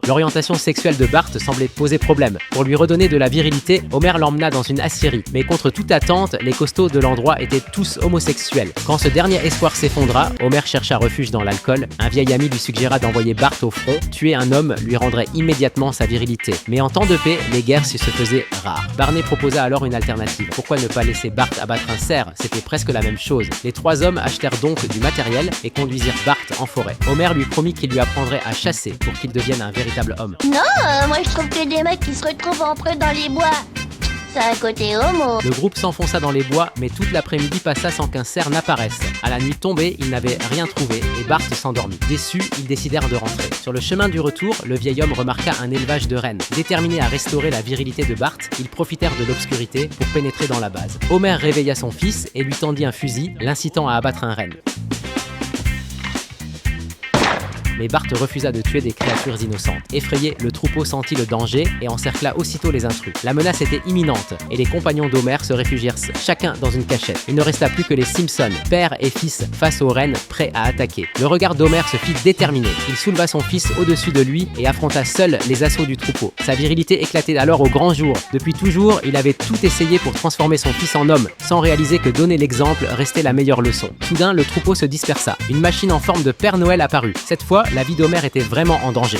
L'orientation sexuelle de Bart semblait poser problème. Pour lui redonner de la virilité, Homer l'emmena dans une aciérie. Mais contre toute attente, les costauds de l'endroit étaient tous homosexuels. Quand ce dernier espoir s'effondra, Homer chercha refuge dans l'alcool. Un vieil ami lui suggéra d'envoyer Bart au front. Tuer un homme lui rendrait immédiatement sa virilité. Mais en temps de paix, les guerres se faisaient rares. Barney proposa alors une alternative. Pourquoi ne pas laisser Bart abattre un cerf? C'était presque la même chose. Les trois hommes achetèrent donc du matériel et conduisirent Bart en forêt. Homer lui promit qu'il lui apprendrait à chasser pour qu'il devienne un véritable homme. Non, moi je trouve que des mecs qui se retrouvent entre eux dans les bois, c'est un côté homo. Le groupe s'enfonça dans les bois, mais toute l'après-midi passa sans qu'un cerf n'apparaisse. À la nuit tombée, ils n'avaient rien trouvé et Bart s'endormit. Déçus, ils décidèrent de rentrer. Sur le chemin du retour, le vieil homme remarqua un élevage de rennes. Déterminés à restaurer la virilité de Bart, ils profitèrent de l'obscurité pour pénétrer dans la base. Homer réveilla son fils et lui tendit un fusil, l'incitant à abattre un renne. Mais Bart refusa de tuer des créatures innocentes. Effrayé, le troupeau sentit le danger et encercla aussitôt les intrus. La menace était imminente et les compagnons d'Homer se réfugièrent chacun dans une cachette. Il ne resta plus que les Simpsons, père et fils, face aux rennes, prêts à attaquer. Le regard d'Homer se fit déterminé. Il souleva son fils au-dessus de lui et affronta seul les assauts du troupeau. Sa virilité éclatait alors au grand jour. Depuis toujours, il avait tout essayé pour transformer son fils en homme, sans réaliser que donner l'exemple restait la meilleure leçon. Soudain, le troupeau se dispersa. Une machine en forme de Père Noël apparut. Cette fois, la vie d'Homer était vraiment en danger.